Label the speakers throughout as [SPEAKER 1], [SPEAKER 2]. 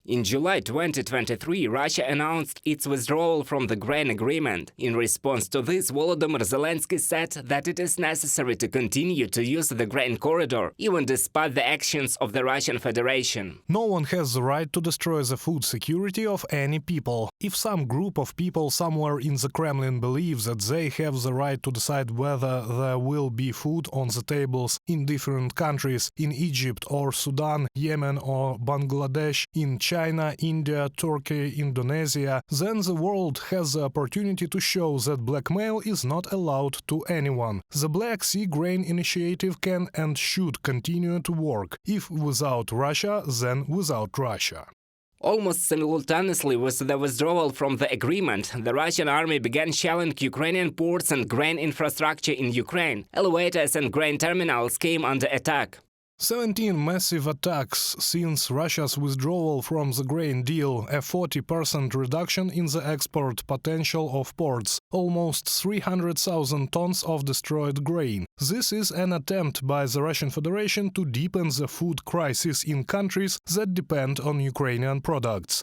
[SPEAKER 1] In July 2023, Russia announced its withdrawal from the grain agreement. In response to this, Volodymyr Zelensky said that it is necessary to continue to use the grain corridor, even despite the actions of the Russian Federation.
[SPEAKER 2] No one has the right to destroy the food security of any people. If some group of people somewhere in the Kremlin believes that they have the right to decide whether there will be food on the tables in different countries, in Egypt or Sudan, Yemen or Bangladesh, in China, India, Turkey, Indonesia, then the world has the opportunity to show that blackmail is not allowed to anyone. The Black Sea Grain Initiative can and should continue to work. If without Russia, then without Russia.
[SPEAKER 1] Almost simultaneously with the withdrawal from the agreement, the Russian army began shelling Ukrainian ports and grain infrastructure in Ukraine. Elevators and grain terminals came under attack.
[SPEAKER 2] 17 massive attacks since Russia's withdrawal from the grain deal, a 40% reduction in the export potential of ports, almost 300,000 tons of destroyed grain. This is an attempt by the Russian Federation to deepen the food crisis in countries that depend on Ukrainian products.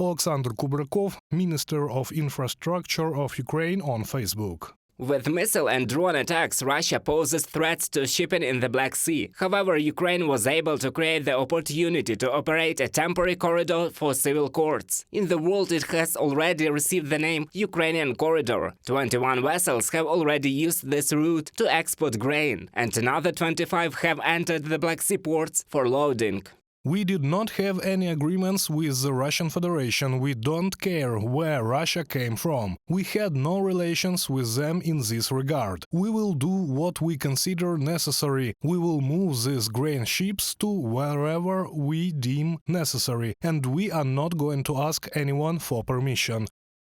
[SPEAKER 2] Alexander Kubrakov, Minister of Infrastructure of Ukraine, on Facebook.
[SPEAKER 1] With missile and drone attacks, Russia poses threats to shipping in the Black Sea. However, Ukraine was able to create the opportunity to operate a temporary corridor for civil courts. In the world, it has already received the name Ukrainian Corridor. 21 vessels have already used this route to export grain, and another 25 have entered the Black Sea ports for loading.
[SPEAKER 2] We did not have any agreements with the Russian Federation. We don't care where Russia came from. We had no relations with them in this regard. We will do what we consider necessary. We will move these grain ships to wherever we deem necessary, and we are not going to ask anyone for permission.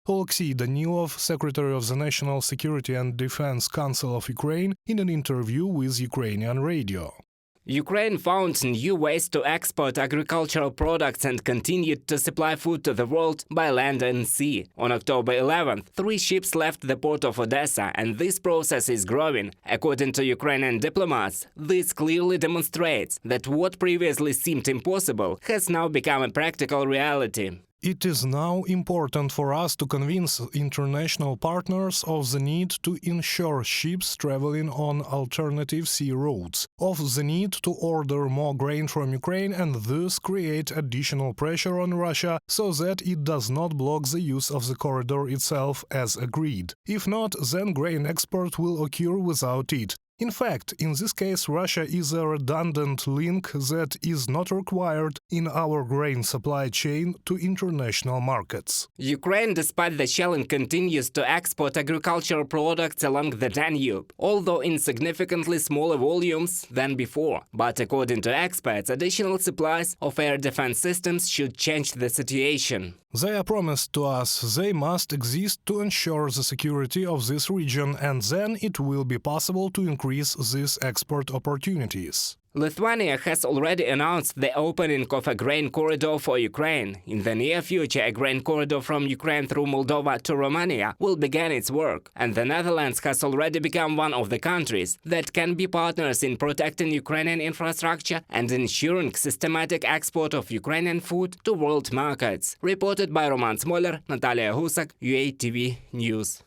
[SPEAKER 2] Oleksiy Danilov, Secretary of the National Security and Defense Council of Ukraine, in an interview with Ukrainian radio.
[SPEAKER 1] Ukraine found new ways to export agricultural products and continued to supply food to the world by land and sea. On October 11th, 3 ships left the port of Odessa, and this process is growing. According to Ukrainian diplomats, this clearly demonstrates that what previously seemed impossible has now become a practical reality.
[SPEAKER 2] It is now important for us to convince international partners of the need to ensure ships traveling on alternative sea routes, of the need to order more grain from Ukraine and thus create additional pressure on Russia so that it does not block the use of the corridor itself as agreed. If not, then grain export will occur without it. In fact, in this case, Russia is a redundant link that is not required in our grain supply chain to international markets.
[SPEAKER 1] Ukraine, despite the shelling, continues to export agricultural products along the Danube, although in significantly smaller volumes than before. But according to experts, additional supplies of air defense systems should change the situation.
[SPEAKER 2] They are promised to us. They must exist to ensure the security of this region, and then it will be possible to increase these export opportunities.
[SPEAKER 1] Lithuania has already announced the opening of a grain corridor for Ukraine. In the near future, a grain corridor from Ukraine through Moldova to Romania will begin its work, and the Netherlands has already become one of the countries that can be partners in protecting Ukrainian infrastructure and ensuring systematic export of Ukrainian food to world markets. Reported by Roman Smoler, Natalia Husak, UATV News.